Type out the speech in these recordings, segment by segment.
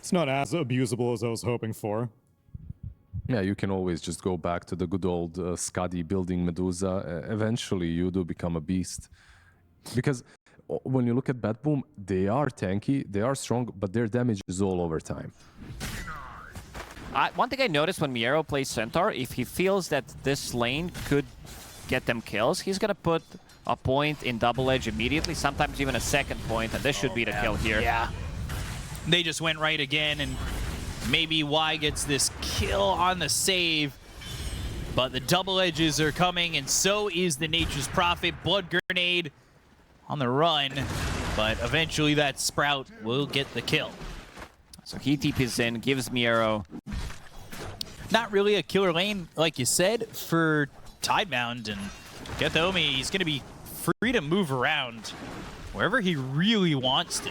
It's not as abusable as I was hoping for. Yeah, you can always just go back to the good old Skadi building Medusa. Eventually, you do become a beast. Because when you look at BetBoom, they are tanky, they are strong, but their damage is all over time. One thing I noticed when Miero plays Centaur, if he feels that this lane could get them kills, he's going to put a point in double edge immediately, sometimes even a second point, and this should be the kill here. Yeah. They just went right again, and maybe Y gets this kill on the save. But the double edges are coming, and so is the Nature's Prophet. Blood Grenade on the run, but eventually that Sprout will get the kill. So he TPs in, gives Miero. Not really a killer lane, like you said, for TIDEBOUND, and Kataomi, he's going to be free to move around wherever he really wants to.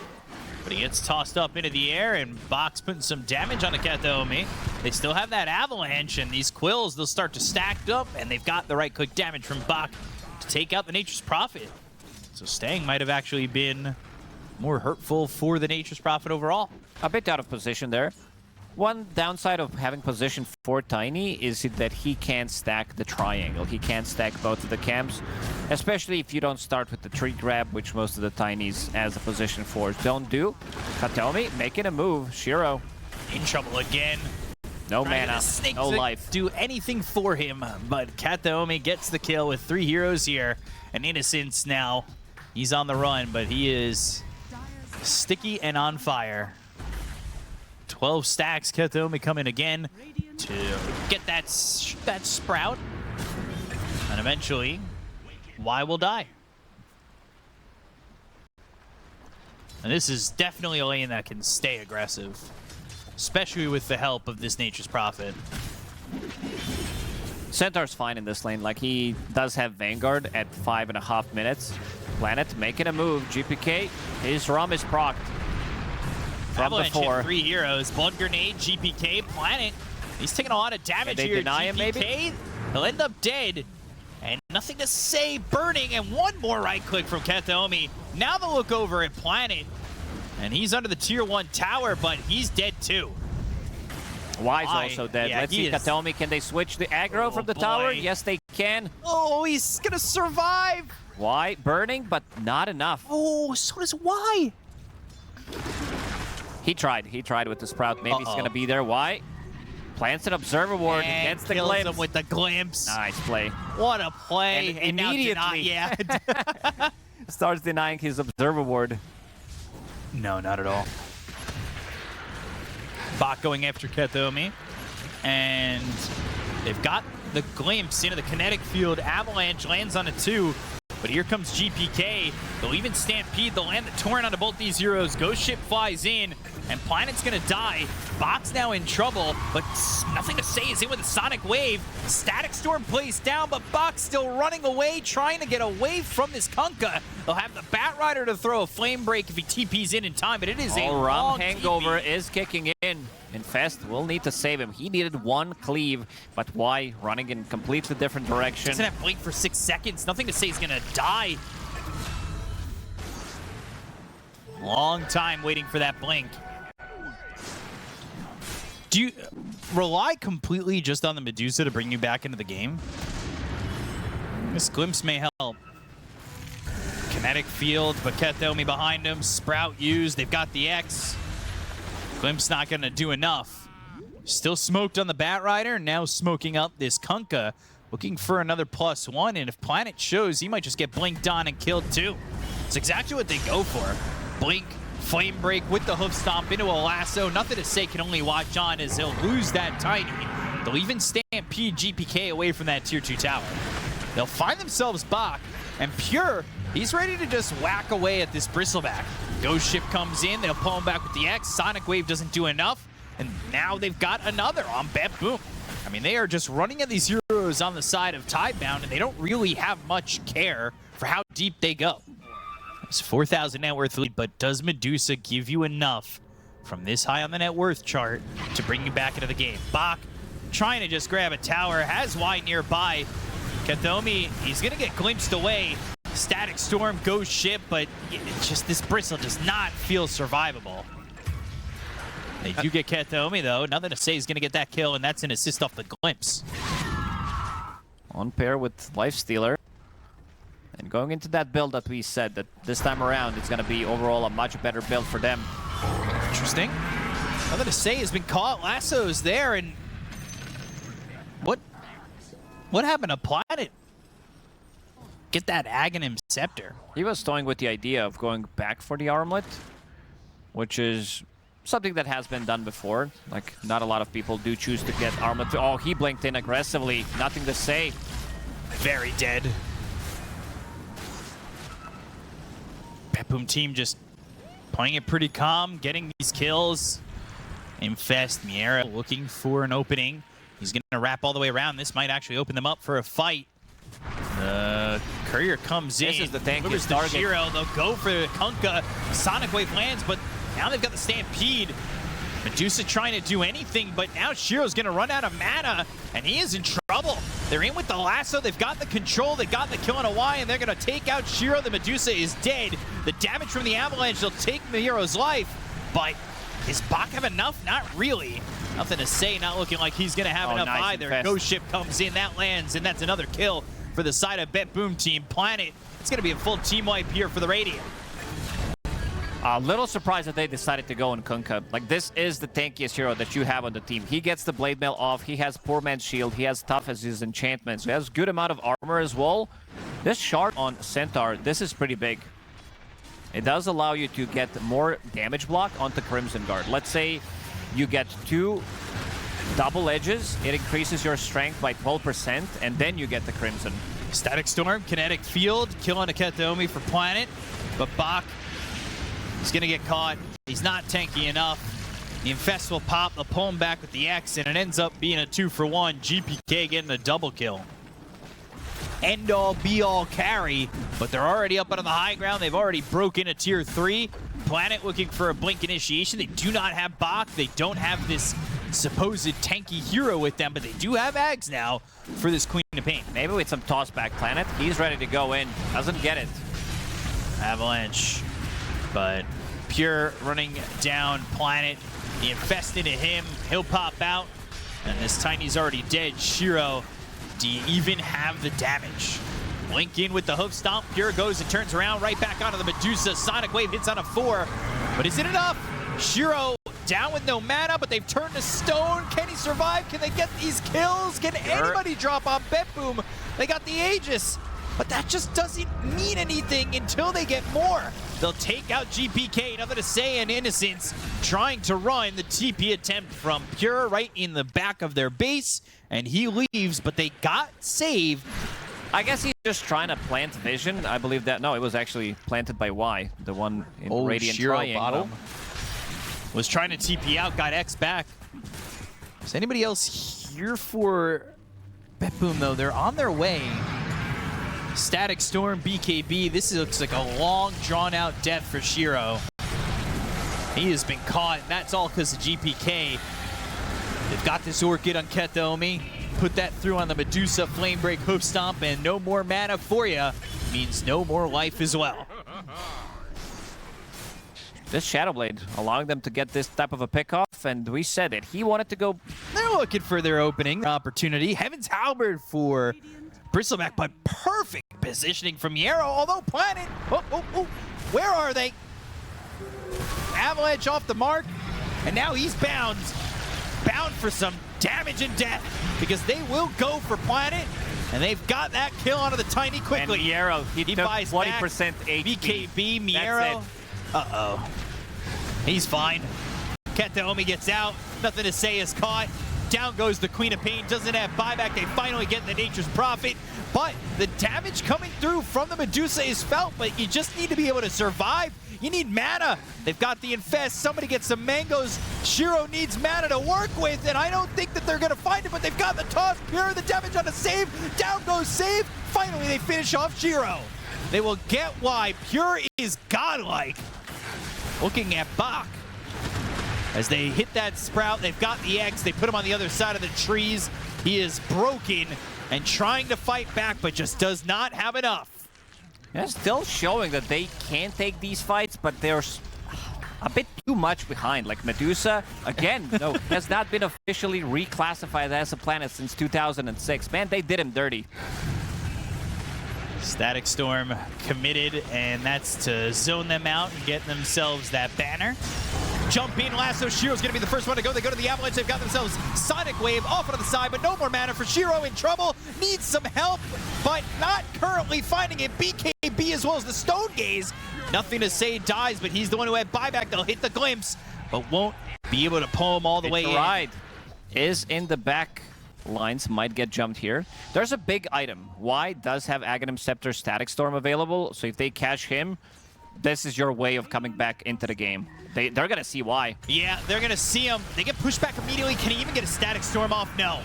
But he gets tossed up into the air, and Bach's putting some damage on the Kataomi. They still have that avalanche, and these quills, they'll start to stack up, and they've got the right-click damage from Bach to take out the Nature's Prophet. So staying might have actually been more hurtful for the Nature's Prophet overall. A bit out of position there. One downside of having position for Tiny is that he can't stack the triangle. He can't stack both of the camps, especially if you don't start with the tree grab, which most of the Tinies as a position 4s don't do. Kataomi making a move. Shiro in trouble again. No mana, no life. Do anything for him, but Kataomi gets the kill with 3 heroes here. And Innocence now, he's on the run, but he is sticky and on fire. 12 stacks, Kataomi coming again to get that Sprout. And eventually, Y will die. And this is definitely a lane that can stay aggressive, especially with the help of this Nature's Prophet. Centaur's fine in this lane. Like, he does have Vanguard at 5.5 minutes. Planet making a move. GPK, his ROM is procced. Avalanche hit 3 heroes. Blood Grenade, GPK, Planet. He's taking a lot of damage here. Deny GPK, him, maybe? He'll end up dead. And nothing to say, burning, and one more right click from Kataomi. Now the look over at Planet. And he's under the tier 1 tower, but he's dead too. Y's also dead. Yeah, Let's see, Kataomi, can they switch the aggro from the tower? Yes, they can. Oh, he's gonna survive. Y burning, but not enough. Oh, so does Y. He tried with the Sprout. Maybe he's gonna be there. Y plants an Observer Ward against the glimpse. Him with the glimpse. Nice play. What a play. And immediately starts denying his Observer Ward. No, not at all. Bach going after Kataomi. And they've got the glimpse into the kinetic field. Avalanche lands on a 2. But here comes GPK. They'll even stampede. They'll land the torrent onto both these heroes. Ghost Ship flies in, and Planet's gonna die. Bach's now in trouble, but nothing to say is in with a Sonic Wave. Static Storm plays down, but Bach's still running away, trying to get away from this Kunkka. They'll have the Bat Rider to throw a Flame Break if he TP's in time, but it is a long hangover TP. is kicking in. Infest will need to save him. He needed 1 cleave, but Y running in completely different direction. Doesn't have blink for 6 seconds. Nothing to say he's gonna die. Long time waiting for that blink. Do you rely completely just on the Medusa to bring you back into the game? This glimpse may help. Kinetic field, but Kataomi behind him. Sprout used. They've got the X. Glimpse not going to do enough. Still smoked on the Bat Rider. Now smoking up this Kunkka. Looking for another +1. And if Planet shows, he might just get blinked on and killed too. It's exactly what they go for. Blink, Flame Break with the Hoof Stomp into a lasso. Nothing to say, can only watch on as he'll lose that Tiny. They'll even stampede GPK away from that tier 2 tower. They'll find themselves Bach. And Pure, he's ready to just whack away at this Bristleback. Ghost Ship comes in, they'll pull him back with the X. Sonic Wave doesn't do enough, and now they've got another on BetBoom. I mean, they are just running at these heroes on the side of TIDEBOUND, and they don't really have much care for how deep they go. It's 4,000 net worth lead, but does Medusa give you enough from this high on the net worth chart to bring you back into the game? Bach trying to just grab a tower, has Y nearby. Kataomi, he's gonna get glimpsed away. Static Storm, Ghost Ship, but it's just this Bristle does not feel survivable. They do get Kataomi, though. Nothing to say he's going to get that kill, and that's an assist off the glimpse. On pair with Lifestealer. And going into that build that we said that this time around it's going to be overall a much better build for them. Interesting. Nothing to say has been caught. Lasso's there, and what happened to Planet? Get that Aghanim Scepter. He was toying with the idea of going back for the armlet, which is something that has been done before. Like, not a lot of people do choose to get armlet. Oh, he blinked in aggressively. Nothing to say. Very dead. BetBoom Team just playing it pretty calm, getting these kills. Infest, Miera looking for an opening. He's going to wrap all the way around. This might actually open them up for a fight. Courier comes in. This is the tankiest the target. Shiro. They'll go for the Kunkka. Sonic Wave lands, but now they've got the Stampede. Medusa trying to do anything, but now Shiro's going to run out of mana, and he is in trouble. They're in with the lasso. They've got the control. They got the kill on a Y, and they're going to take out Shiro. The Medusa is dead. The damage from the avalanche, they'll take Mihiro's life, but does Bach have enough? Not really. Nothing to say. Not looking like he's going to have enough nice either. Infest. Ghost Ship comes in. That lands, and that's another kill for the side of BetBoom Team. Planet, it's going to be a full team wipe here for the Radiant. A little surprised that they decided to go on Kunkka. Like, this is the tankiest hero that you have on the team. He gets the Blade Mail off. He has Poor Man's Shield. He has Tough as his enchantments. He has good amount of armor as well. This shard on Centaur, this is pretty big. It does allow you to get more damage block onto Crimson Guard. Let's say you get 2 double edges. It increases your strength by 12%, and then you get the Crimson. Static Storm, Kinetic Field, kill on Aketomi for Planet, but Bach is going to get caught. He's not tanky enough. The Infest will pop, they'll pull him back with the X, and it ends up being a 2-for-1. GPK getting a double kill. End-all, be-all carry, but they're already up on the high ground. They've already broken a tier 3. Planet looking for a blink initiation. They do not have Bach. They don't have this supposed tanky hero with them, but they do have Ags now for this Queen of Pain. Maybe with some toss back Planet. He's ready to go in. Doesn't get it. Avalanche, but Pure running down Planet. The Infest into him. He'll pop out, and this Tiny's already dead. Shiro, do you even have the damage? Blink in with the hoof stomp. Pure goes and turns around right back onto the Medusa. Sonic Wave hits on a 4, but is it enough? Shiro down with no mana, but they've turned to stone. Can he survive? Can they get these kills? Can anybody drop on BetBoom? They got the Aegis, but that just doesn't mean anything until they get more. They'll take out GPK, nothing to say, and Innocence trying to run the TP attempt from Pure right in the back of their base, and he leaves, but they got saved. I guess he's just trying to plant Vision. I believe that. No, it was actually planted by Y, the one in Radiant Shiro Triangle. bottom. Was trying to TP out, got X back. Is anybody else here for BetBoom, though? They're on their way. Static Storm, BKB. This looks like a long, drawn-out death for Shiro. He has been caught. That's all because of GPK. They've got this Orchid on Kataomi. Put that through on the Medusa, Flame Break, Hoof Stomp, and no more mana for you means no more life as well. This Shadow Blade allowing them to get this type of a pick-off, and we said it. He wanted to go... They're looking for their opening opportunity. Heaven's Halberd for Bristleback, but perfect positioning from Yarrow, although Planet... Where are they? Avalanche off the mark, and now he's bound for some damage and death, because they will go for Planet, and they've got that kill onto the Tiny quickly. And Miero, he buys 20% HP. BKB, Miero. Uh-oh. He's fine. Kataomi gets out. Nothing to say is caught. Down goes the Queen of Pain. Doesn't have buyback. They finally get the Nature's Prophet. But the damage coming through from the Medusa is felt, but you just need to be able to survive. You need mana. They've got the Infest. Somebody gets some mangoes. Shiro needs mana to work with, and I don't think that they're going to find it, but they've got the toss. Pure, the damage on a save. Down goes save. Finally, they finish off Shiro. They will get why Pure is godlike. Looking at Bach. As they hit that Sprout, they've got the X. They put him on the other side of the trees. He is broken and trying to fight back, but just does not have enough. Yeah, still showing that they can take these fights, but they're a bit too much behind. Like Medusa, again, no, has not been officially reclassified as a planet since 2006. Man, they did him dirty. Static Storm committed, and that's to zone them out and get themselves that banner. Jump in, Lasso. Shiro's going to be the first one to go. They go to the Avalanche. They've got themselves Sonic Wave off onto the side, but no more mana for Shiro. In trouble. Needs some help, but not currently finding it. BKB as well as the Stone Gaze. Nothing to say, dies, but he's the one who had buyback. They'll hit the glimpse, but won't be able to pull him all the way in. Ride is in the back. Lines might get jumped here. There's a big item. Y does have Aghanim Scepter Static Storm available, so if they catch him, this is your way of coming back into the game. They're going to see Y. Yeah, they're going to see him. They get pushed back immediately. Can he even get a Static Storm off? No.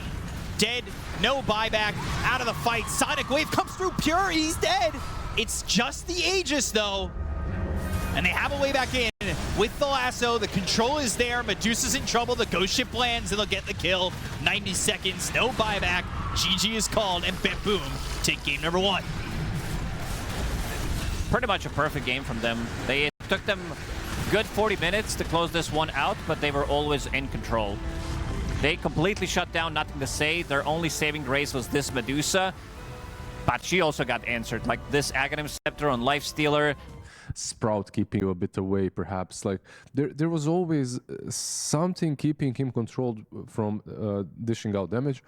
Dead. No buyback. Out of the fight. Sonic Wave comes through pure. He's dead. It's just the Aegis, though. And they have a way back in with the lasso. The control is there. Medusa's in trouble. The ghost ship lands and they'll get the kill. 90 seconds, no buyback. GG is called, and BetBoom take game number 1. Pretty much a perfect game from them. They took them good 40 minutes to close this one out, but they were always in control. They completely shut down, nothing to say. Their only saving grace was this Medusa, but she also got answered. Like this Aghanim Scepter on Lifestealer. Sprout keeping you a bit away, perhaps. Like there was always something keeping him controlled from dishing out damage.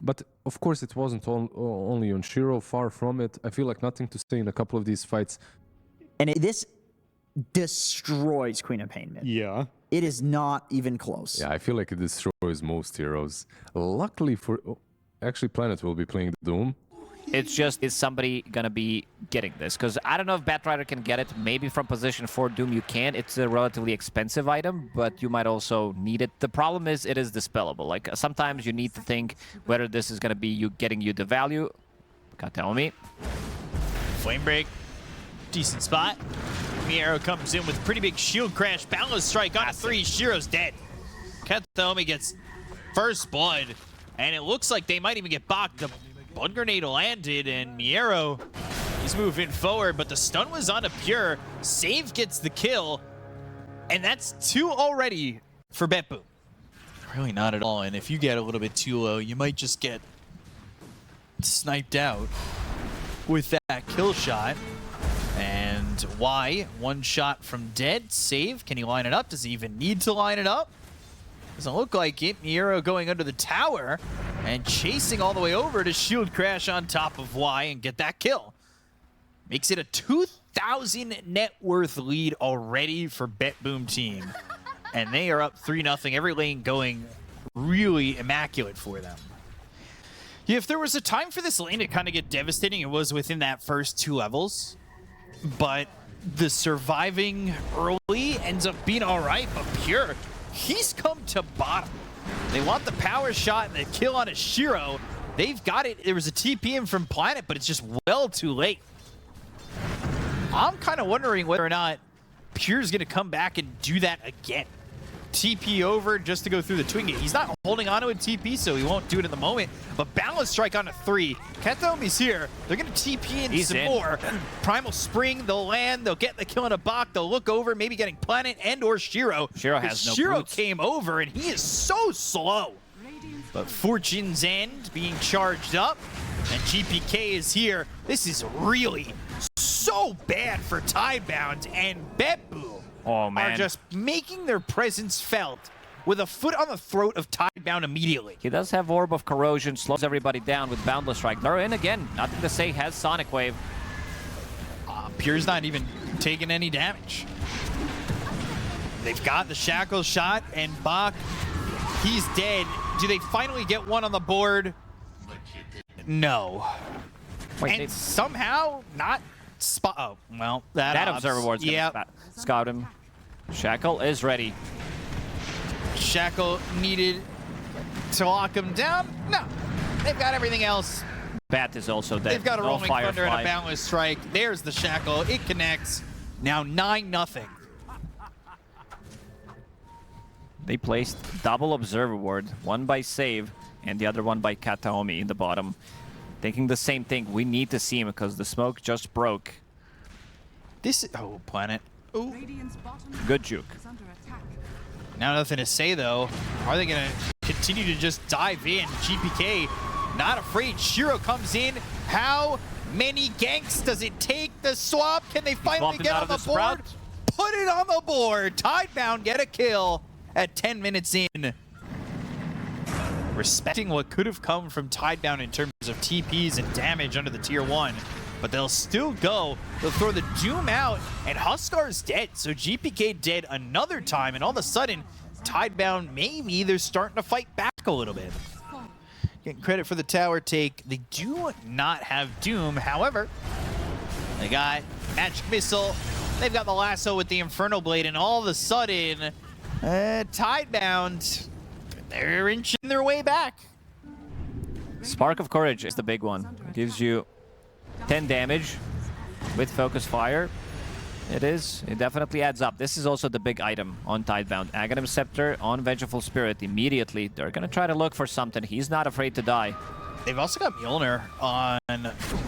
But of course, it wasn't only on Shiro. Far from it. I feel like nothing to say in a couple of these fights. And this destroys Queen of Pain mid. Yeah. It is not even close. Yeah, I feel like it destroys most heroes. Luckily for... actually, Planet will be playing Doom. It's just, is somebody going to be getting this? Because I don't know if Batrider can get it. Maybe from position 4 Doom you can. It's a relatively expensive item, but you might also need it. The problem is it is dispellable. Like, sometimes you need to think whether this is going to be you getting you the value. Kataomi. Flame Break. Decent spot. Miero comes in with pretty big shield crash. Boundless Strike on 3. Shiro's dead. Kataomi gets first blood, and it looks like they might even get Bach. The Blood Grenade landed, and Miero, he's moving forward, but the stun was on a Pure. Save gets the kill, and that's 2 already for BetBoom. Really not at all, and if you get a little bit too low, you might just get sniped out with that kill shot. And Y, 1 shot from dead. Save, can he line it up? Does he even need to line it up? Doesn't look like it. Miero going under the tower and chasing all the way over to shield crash on top of Y and get that kill. Makes it a 2,000 net worth lead already for BetBoom Team. And they are up 3-0. Every lane going really immaculate for them. Yeah, if there was a time for this lane to kind of get devastating, it was within that first 2 levels. But the surviving early ends up being all right, but Pure, he's come to bottom. They want the power shot and the kill on a Shiro. They've got it. There was a TP in from Planet, but it's just well too late. I'm kind of wondering whether or not Pure's going to come back and do that again. TP over just to go through the Twin Gate. He's not holding onto a TP, so he won't do it in the moment. But Boundless Strike on a 3. Kataomi's here. They're going to TP in some more. Primal Spring, they'll land. They'll get the kill in a Bach. They'll look over, maybe getting Planet and or Shiro. Shiro has no Shiro boots. came over, and he is so slow. But Fortune's End being charged up, and GPK is here. This is really so bad for Tidebound, and BetBoom are just making their presence felt with a foot on the throat of Tidebound immediately. He does have Orb of Corrosion, slows everybody down with Boundless Strike. They're in again. Nothing to say, has Sonic Wave. Pure's not even taking any damage. They've got the Shackle shot, and Bach, he's dead. Do they finally get one on the board? No. Wait, and somehow not spot. Oh, well, that Observer Ward's gonna scout him. Shackle is ready. Shackle needed to lock him down. No, they've got everything else. Bat is also dead. They've got a No Rolling Thunder and a Firefly. Boundless Strike. There's the Shackle. It connects. Now 9-0. They placed double Observer Ward, one by Save and the other one by Kataomi in the bottom. Thinking the same thing. We need to see him because the smoke just broke. This, oh, Planet. Good juke. Now nothing to say though. Are they gonna continue to just dive in? GPK not afraid. Shiro comes in. How many ganks does it take? The swap. Can they finally get on the board? Put it on the board. TIDEBOUND get a kill at 10 minutes in. Respecting what could have come from TIDEBOUND in terms of TPs and damage under the tier 1. But they'll still go. They'll throw the Doom out, and Huskar's dead. So GPK dead another time, and all of a sudden, TIDEBOUND maybe they're starting to fight back a little bit. Getting credit for the tower take. They do not have Doom. However, they got Magic Missile. They've got the lasso with the Inferno Blade, and all of a sudden, TIDEBOUND, they're inching their way back. Spark of Courage is the big one. It gives you 10 damage with Focus Fire. It definitely adds up. This is also the big item on TIDEBOUND. Aghanim Scepter on Vengeful Spirit immediately. They're going to try to look for something. He's not afraid to die. They've also got Mjolnir on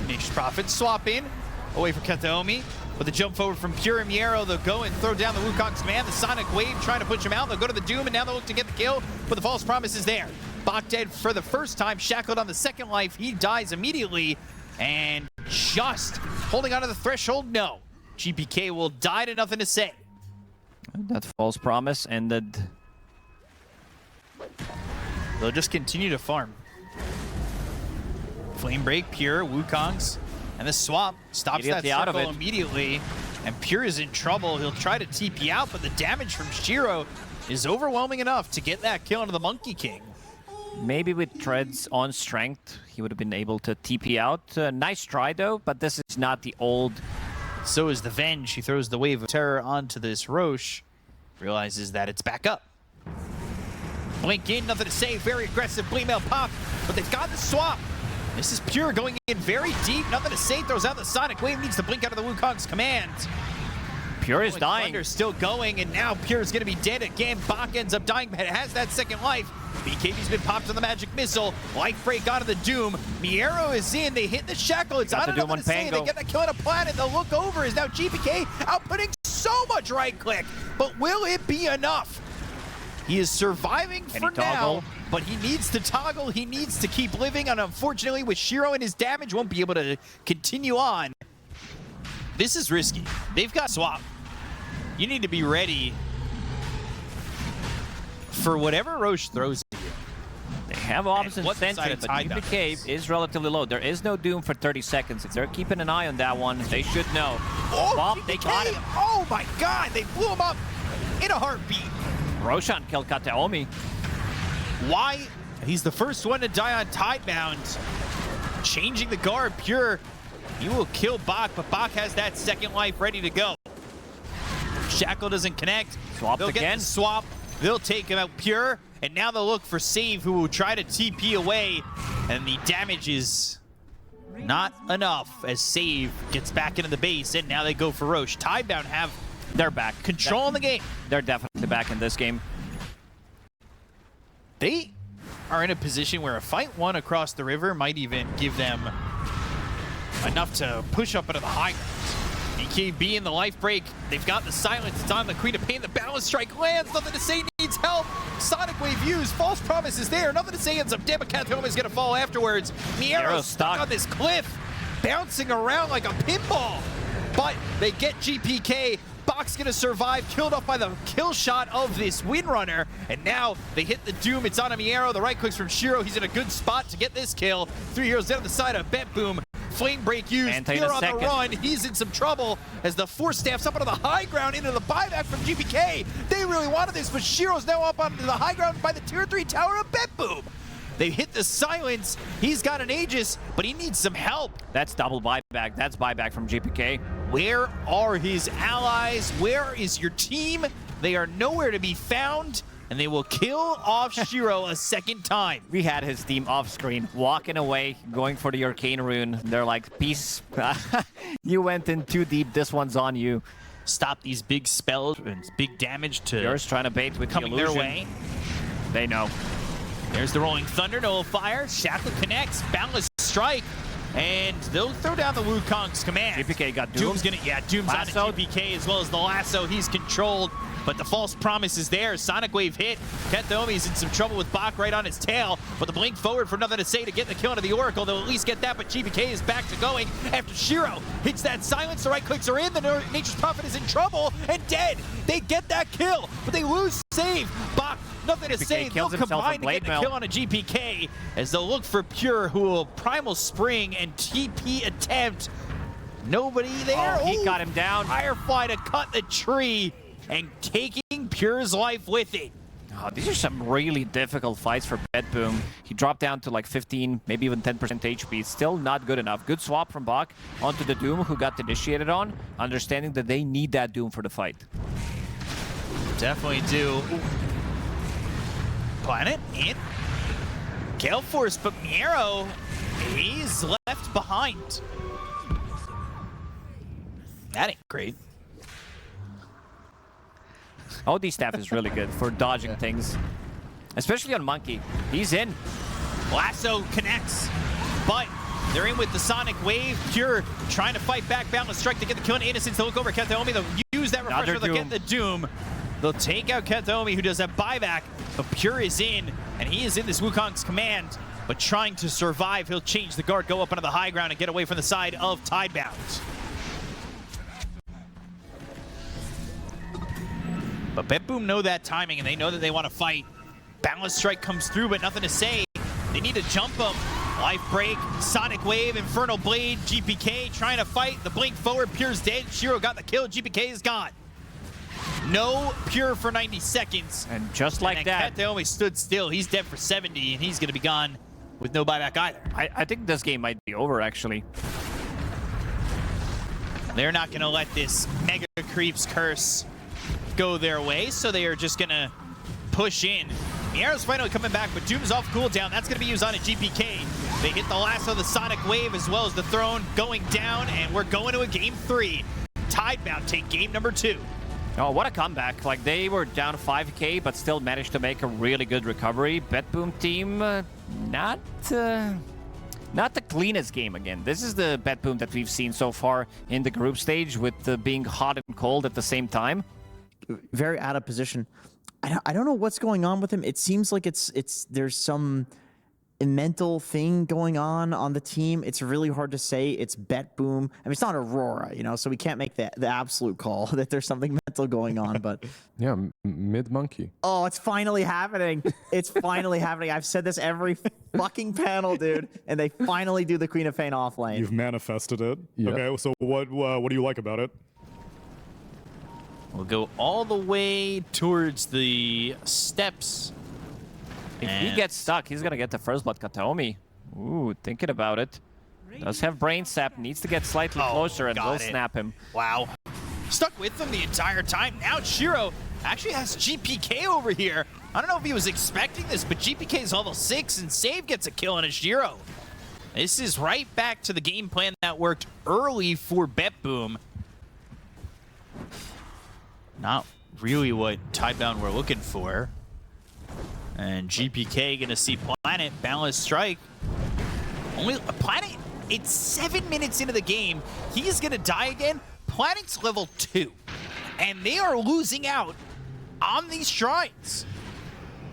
Nature's Prophet. Swap in, away for Kataomi. With the jump forward from Pure and Miero, they'll go and throw down the Wukong's command. The Sonic Wave trying to push him out. They'll go to the Doom, and now they'll look to get the kill. But the False Promise is there. Bach dead for the first time. Shackled on the second life. He dies immediately. And just holding onto the threshold, no. GPK will die to nothing to say. That False Promise ended. They'll just continue to farm. Flame Break, Pure, Wukong's, and the swap stops that circle immediately. And Pure is in trouble. He'll try to TP out, but the damage from Shiro is overwhelming enough to get that kill into the Monkey King. Maybe with Treads on strength, he would have been able to TP out. Nice try though, but this is not the old. So is the Venge. He throws the Wave of Terror onto this Roche. Realizes that it's back up. Blink in, nothing to say. Very aggressive Gleamail pop, but they've got the swap. This is Pure going in very deep. Nothing to say. Throws out the Sonic Wave. Needs to blink out of the Wukong's command. Pure is dying. Thunder's still going, and now Pure is going to be dead again. Bach ends up dying, but it has that second life. BKB's been popped on the Magic Missile. Life Break onto the Doom. Miero is in. They hit the Shackle. It's not enough to say. They get the kill on a planet. They'll look over. Is now GPK outputting so much right click. But will it be enough? He is surviving for now, but he needs to toggle. He needs to keep living, and unfortunately, with Shiro and his damage, won't be able to continue on. This is risky. They've got swap. You need to be ready for whatever Roche throws at you. They have Orbs and Sentry, but GPK is relatively low. There is no Doom for 30 seconds. If they're keeping an eye on that one, they should know. Oh, Bomb, they got him. Oh my god, they blew him up in a heartbeat. Roshan killed Kataomi. Why? He's the first one to die on TIDEBOUND. Changing the guard, Pure. He will kill Bach, but Bach has that second life ready to go. Shackle doesn't connect. Swapped They'll again. get the swap. They'll take him out Pure, and now they'll look for Save, who will try to TP away, and the damage is not enough as Save gets back into the base, and now they go for Roche. TIDEBOUND have They're back. control in the game. They're definitely back in this game. They are in a position where a fight one across the river might even give them enough to push up into the high ground. BKB in the life break. They've got the silence. It's on the Queen of Pain. The balance strike lands. Nothing to say. Needs help. Sonic Wave used. False Promise is there. Nothing to say. Ends up dead, but Katoma is going to fall afterwards. Miero's stuck on this cliff, bouncing around like a pinball. But they get GPK. Bach's going to survive, killed off by the kill shot of this Windrunner. And now they hit the Doom. It's on a Miero. The right clicks from Shiro. He's in a good spot to get this kill. 3 heroes down the side of BetBoom. Flame Break used. Pure on the run. He's in some trouble as the Force Staff's up onto the high ground into the buyback from GPK. They really wanted this, but Shiro's now up onto the high ground by the tier 3 tower of BetBoom. They hit the silence. He's got an Aegis, but he needs some help. That's double buyback. That's buyback from GPK. Where are his allies? Where is your team? They are nowhere to be found, and they will kill off Shiro a second time. We had his team off screen, walking away, going for the Arcane Rune. They're like, peace. You went in too deep. This one's on you. Stop these big spells and big damage to Yours trying to bait with coming the illusion. their way. They know. There's the Rolling Thunder, Nullifier. Shackle connects. Boundless Strike. And they'll throw down the Wukong's command. GPK got Doom. Doom's Lasso. on the GPK as well as the lasso. He's controlled, but the false promise is there. Sonic Wave hit. Kethomi's in some trouble with Bach right on his tail, but the blink forward for nothing to say to get the kill into the Oracle. They'll at least get that, but GPK is back to going after Shiro hits that silence. The right clicks are in. The Nature's Prophet is in trouble and dead. They get that kill, but they lose save. Bach, nothing to say. They'll combine to get the kill on a GPK as they'll look for Pure, who will Primal Spring and TP attempt. Nobody there. Oh, he got him down. Firefly to cut the tree and taking Pure's life with it. Oh, these are some really difficult fights for BetBoom. He dropped down to like 15, maybe even 10% HP. Still not good enough. Good swap from Bach onto the Doom, who got initiated on, understanding that they need that Doom for the fight. Definitely do. Planet in Gale Force, but Miero, he's left behind. That ain't great. OD staff is really good for dodging things, especially on Monkey. He's in. Lasso connects, but they're in with the Sonic Wave. Pure trying to fight back. Balance Strike to get the kill on Innocence. They'll look over Kethomi. They'll use that refresher. They'll get the Doom. They'll take out Kethomi, who does have buyback, but Pure is in, and he is in this Wukong's command, but trying to survive. He'll change the guard, go up onto the high ground, and get away from the side of TIDEBOUND. But BetBoom know that timing, and they know that they want to fight. Balance Strike comes through, but nothing to say. They need to jump him. Life Break, Sonic Wave, Infernal Blade, GPK trying to fight. The blink forward, Pure's dead. Shiro got the kill, GPK is gone. No Pure for 90 seconds. And just like that, Kethomi stood still. He's dead for 70, and he's going to be gone with no buyback either. I think this game might be over, actually. They're not going to let this Mega Creeps curse go their way, so they are just going to push in. Miero's finally coming back, but Doom's off cooldown. That's going to be used on a GPK. They hit the lasso, the Sonic Wave, as well as the Throne going down, and we're going to a game 3. TIDEBOUND take game number 2. Oh, what a comeback. Like, they were down 5k, but still managed to make a really good recovery. BetBoom Team, not the cleanest game again. This is the BetBoom that we've seen so far in the group stage, with being hot and cold at the same time. Very out of position. I don't know what's going on with him. It seems like there's some mental thing going on the team. It's really hard to say. It's BetBoom. I mean, it's not Aurora, you know, so we can't make the absolute call that there's something mental going on, but... Yeah, mid-monkey. Oh, it's finally happening. It's finally happening. I've said this every fucking panel, dude, and they finally do the Queen of Pain offlane. You've manifested it. Yep. Okay, so what do you like about it? We'll go all the way towards the steps. If he gets stuck, he's going to get the first blood. Kataomi. Ooh, thinking about it. Does have brain sap, needs to get slightly closer, and will snap him. Wow. Stuck with him the entire time. Now Shiro actually has GPK over here. I don't know if he was expecting this, but GPK is level 6, and Save gets a kill on a Shiro. This is right back to the game plan that worked early for BetBoom. Not really what TIDEBOUND were looking for. And GPK gonna see Planet balance strike. Only Planet, it's 7 minutes into the game. He's gonna die again. Planet's level 2. And they are losing out on these shrines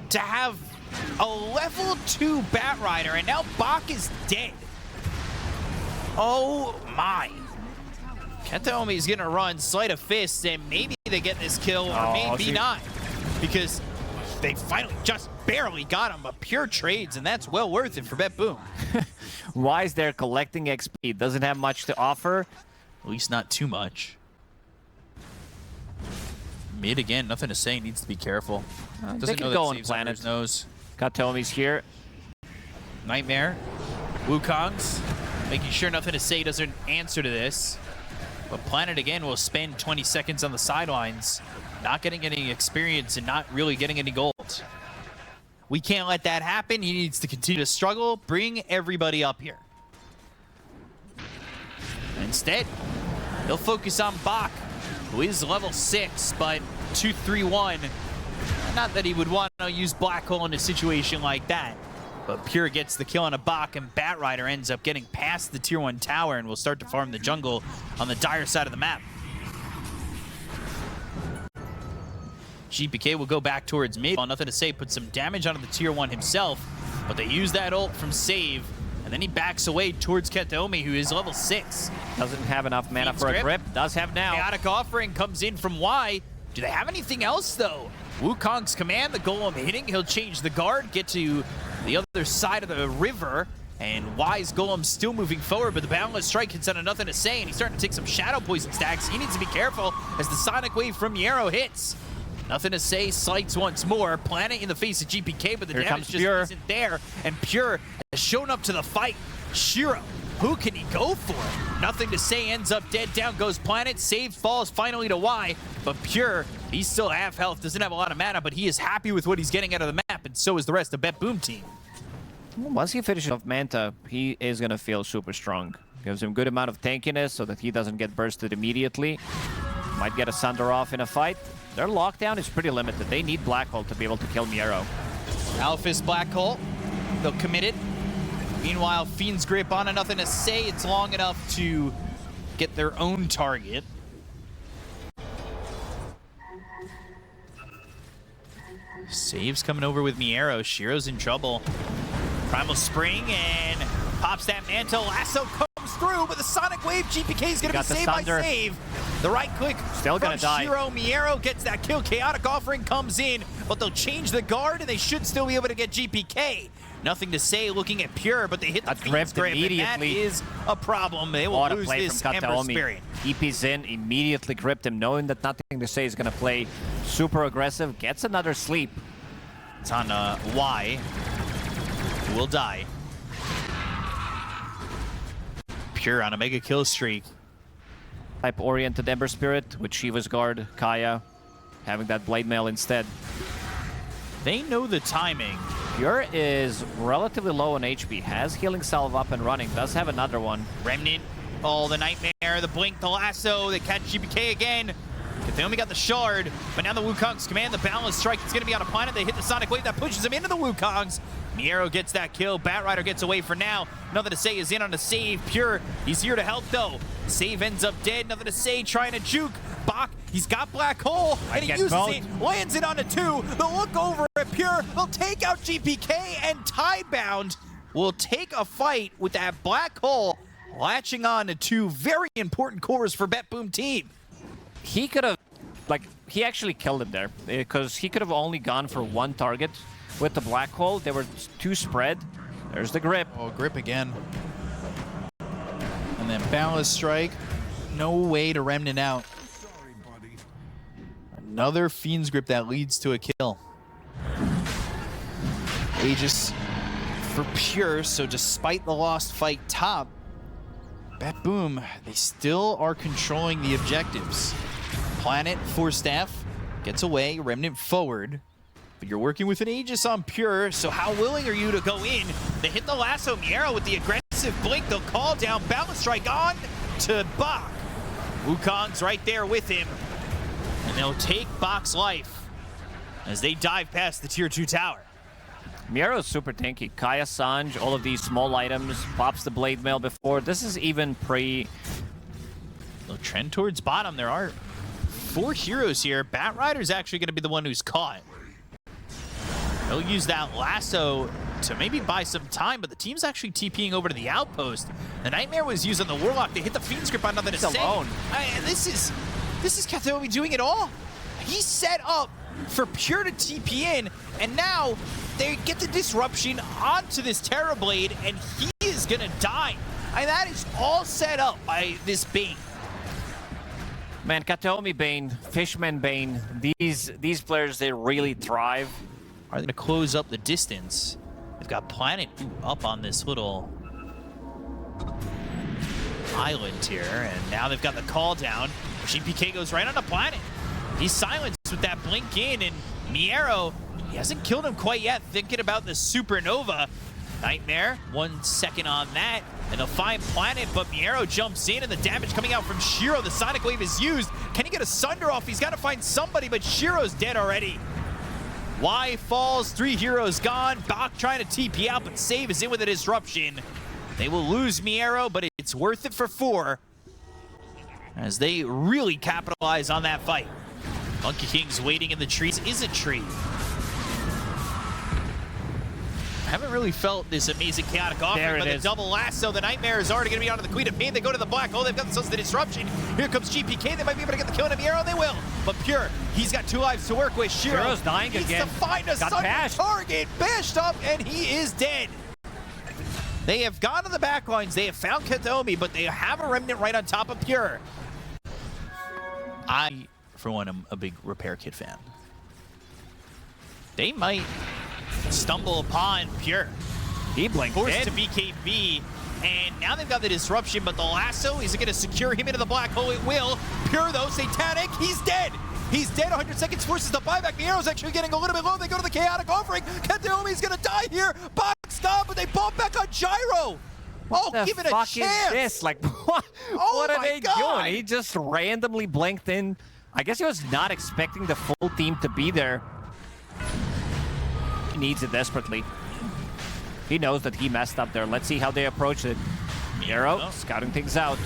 to have a level 2 Bat Rider, and now Bach is dead. Oh my. Kethomi's gonna run Sleight of Fist, and maybe they get this kill, or maybe not. Because they finally just barely got him, but Pure trades, and that's well worth it for BetBoom. Why is there collecting XP? Doesn't have much to offer. At least not too much. Mid again, nothing to say, needs to be careful. Doesn't know that saves on his nose. Kataomi's here. Nightmare. Wukong's making sure nothing to say doesn't answer to this. But Planet again will spend 20 seconds on the sidelines, not getting any experience and not really getting any gold. We can't let that happen. He needs to continue to struggle, bring everybody up here. Instead, he'll focus on Bach, who is level 6, but 2-3-1. Not that he would want to use Black Hole in a situation like that. But Pure gets the kill on a Bach, and Batrider ends up getting past the tier 1 tower and will start to farm the jungle on the dire side of the map. GPK will go back towards mid. Nothing to say, put some damage onto the tier 1 himself, but they use that ult from Save, and then he backs away towards Kataomi, who is level 6. Doesn't have enough mana for a grip. Does have now. Chaotic Offering comes in from Y. Do they have anything else, though? Wukong's command, the golem hitting. He'll change the guard, get to the other side of the river, and Y's golem still moving forward, but the Boundless Strike hits out of Nothing to Say, and he's starting to take some Shadow Poison stacks. He needs to be careful as the Sonic Wave from Miero hits. Nothing to Say, slights once more. Planet in the face of GPK, but the damage just isn't there, and Pure has shown up to the fight. Shiro, who can he go for? Nothing to Say ends up dead. Down goes Planet. Save falls finally to Y, but Pure, he's still half health, doesn't have a lot of mana, but he is happy with what he's getting out of the map, and so is the rest of BetBoom Team. Once he finishes off Manta, he is going to feel super strong. Gives him good amount of tankiness so that he doesn't get bursted immediately. Might get a Sunder off in a fight. Their lockdown is pretty limited. They need Black Hole to be able to kill Miero. Alphys Black Hole, they'll commit it. Meanwhile, Fiend's Grip on a Nothing to Say. It's long enough to get their own target. Saves coming over with Miero. Shiro's in trouble. Primal Spring and pops that mantle. Lasso comes through, but the Sonic Wave GPK is going to be saved by Save. The right click still going to die. Shiro. Miero gets that kill. Chaotic Offering comes in, but they'll change the guard, and they should still be able to get GPK. Nothing to Say looking at Pure, but they hit the Fiend's Grip, and that is a problem. They will lose this Ember Spirit. EP's in, immediately gripped him, knowing that Nothing to Say is going to play super aggressive. Gets another sleep. It's on Y. Will die. Pure on a mega kill streak. Type-oriented Ember Spirit with Shiva's Guard, Kaya, having that Blade Mail instead. They know the timing. Pure is relatively low on HP, has Healing Salve up and running, does have another one. Remnant, oh, the Nightmare, the Blink, the Lasso, they catch GPK again. They only got the Shard, but now the Wukong's command, the Balance Strike, it's going to be on a Planet. They hit the Sonic Wave, that pushes him into the Wukongs. Miero gets that kill. Batrider gets away for now. Nothing to Say is in on a Save. Pure, he's here to help though. Save ends up dead. Nothing to Say, trying to juke. Bach, he's got Black Hole, and he uses it. Lands it on a 2. They'll look over at Pure. They'll take out GPK, and Tidebound will take a fight with that Black Hole, latching on to 2 very important cores for BetBoom Team. He could have, he actually killed him there, because he could have only gone for 1 target. With the Black Hole, they were too spread. There's the grip. Oh, grip again. And then Balance Strike. No way to Remnant out. Another Fiend's Grip that leads to a kill. Aegis for Pure, so despite the lost fight top, BetBoom, they still are controlling the objectives. Planet, Force Staff, gets away, Remnant forward. But you're working with an Aegis on Pure, so how willing are you to go in? They hit the Lasso. Miero with the aggressive blink. They'll call down. Balance Strike on to Bach. Wukong's right there with him. And they'll take Bach's life as they dive past the tier 2 tower. Miero is super tanky. Kaya Sanj, all of these small items, pops the Blade Mail before. This is even pre... They'll trend towards bottom. There are 4 heroes here. Batrider's actually going to be the one who's caught. They'll use that Lasso to maybe buy some time, but the team's actually TPing over to the outpost. The Nightmare was used on the Warlock. They hit the Fiend's Grip on Nothing to Say. Alone. This is Kataomi doing it all. He set up for Pure to TP in, and now they get the disruption onto this Terrorblade, and he is gonna die. That is all set up by this Bane. Man, Kataomi Bane, Fishman Bane, these players, they really thrive. Are they going to close up the distance? They've got Planet up on this little island here, and now they've got the call down. GPK goes right on the Planet. He's silenced with that blink in, and Miero, he hasn't killed him quite yet, thinking about the Supernova. Nightmare, 1 second on that, and they'll find Planet, but Miero jumps in, and the damage coming out from Shiro. The Sonic Wave is used. Can he get a Sunder off? He's got to find somebody, but Shiro's dead already. Y falls, 3 heroes gone. Bach trying to TP out, but Save is in with a disruption. They will lose Miero, but it's worth it for 4 as they really capitalize on that fight. Monkey King's waiting in the trees. Is a tree. I haven't really felt this amazing chaotic offering, but the double lasso, the Nightmare is already going to be onto the Queen of Pain. They go to the black hole. They've got themselves the disruption. Here comes GPK. They might be able to get the kill on Miero. They will. But Pure, he's got 2 lives to work with. Shiro's dying needs again. to find a target. Bashed up, and he is dead. They have gone to the back lines. They have found Kataomi, but they have a remnant right on top of Pure. I, for one, am a big Repair Kit fan. They might stumble upon Pure. He blinked Forced in. to BKB, and now they've got the disruption, but the lasso, is it going to secure him into the black hole? It will. Pure, though, Satanic, he's dead. He's dead. 100 seconds forces the buyback. Miero's actually getting a little bit low. They go to the chaotic offering. Kataomi's going to die here. Box down, but they bump back on Gyro. Oh, give it a chance. Is this? Like, what, what are they doing? He just randomly blinked in. I guess he was not expecting the full team to be there. He needs it desperately. He knows that he messed up there. Let's see how they approach it. Miero scouting things out.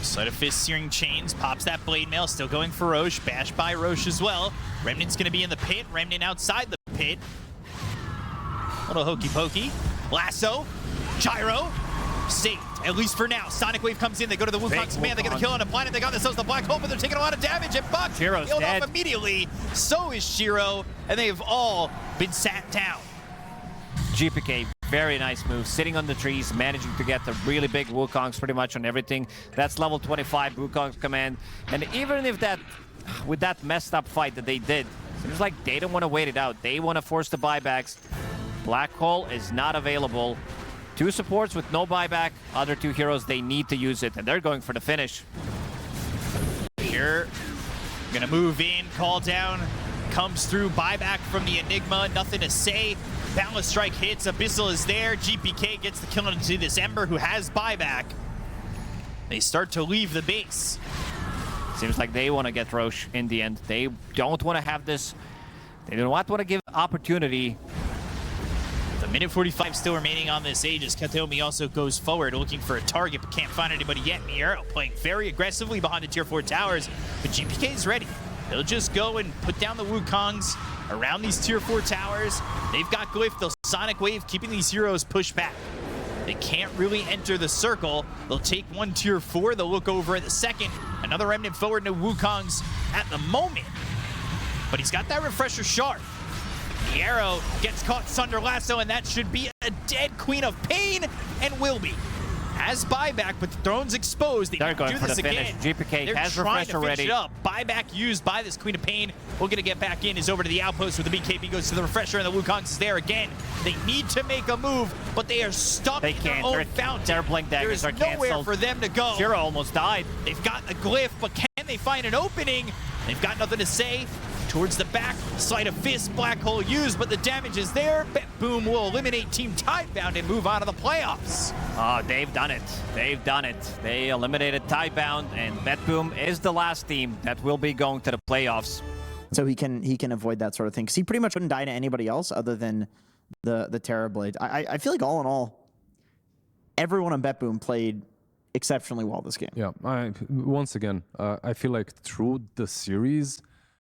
Sleight of Fist, Searing Chains, pops that Blade Mail, still going for Roche. Bashed by Roche as well. Remnant's going to be in the pit. Remnant outside the pit. Little hokey pokey. Lasso. Gyro. Saved, at least for now. Sonic Wave comes in. They go to the Wukong's command. They get the kill on a planet. They got themselves the black hole, but they're taking a lot of damage. And Buck Shiro's killed dead. off immediately. So is Shiro, and they have all been sat down. GPK, very nice move. Sitting on the trees, managing to get the really big Wukongs pretty much on everything. That's level 25 Wukong's command. And even if that, with that messed up fight that they did, seems like they don't want to wait it out. They want to force the buybacks. Black hole is not available. 2 supports with no buyback. Other 2 heroes, they need to use it, and they're going for the finish. Here, gonna move in, call down, comes through, buyback from the Enigma, nothing to say. Boundless Strike hits, Abyssal is there, GPK gets the kill into this Ember who has buyback. They start to leave the base. Seems like they want to get Roche in the end. They don't want to have this. They do not want to give opportunity. Minute 45 still remaining on this Aegis. Kataomi also goes forward looking for a target, but can't find anybody yet. Miero playing very aggressively behind the tier 4 towers, but GPK is ready. They'll just go and put down the Wukongs around these tier 4 towers. They've got Glyph, they'll Sonic Wave, keeping these heroes pushed back. They can't really enter the circle. They'll take 1 tier 4, they'll look over at the second. Another Remnant forward, no Wukongs at the moment. But he's got that Refresher Shard. The arrow gets caught Sunder Lasso, and that should be a dead Queen of Pain, and will be. As buyback, but the throne's exposed. They're going do for this the finish. again. GPK They're has trying Refresher to finish ready. it up. Buyback used by this Queen of Pain. We're gonna get back in. Is over to the outpost where the BKB goes to the Refresher, and the Wukongs is there again. They need to make a move, but they are stuck They in their can't. own fountain. Their blink daggers There are is nowhere canceled. for them to go. Shiro almost died. They've got a Glyph, but can they find an opening? They've got nothing to say. Towards the back, Sleight of Fist, Black Hole used, but the damage is there. BetBoom will eliminate Team Tidebound and move on to the playoffs. Oh, they've done it. They've done it. They eliminated Tidebound, and BetBoom is the last team that will be going to the playoffs. So he can avoid that sort of thing because he pretty much wouldn't die to anybody else other than the Terrorblade. I feel like all in all, everyone on BetBoom played exceptionally well this game. Yeah, once again, I feel like through the series,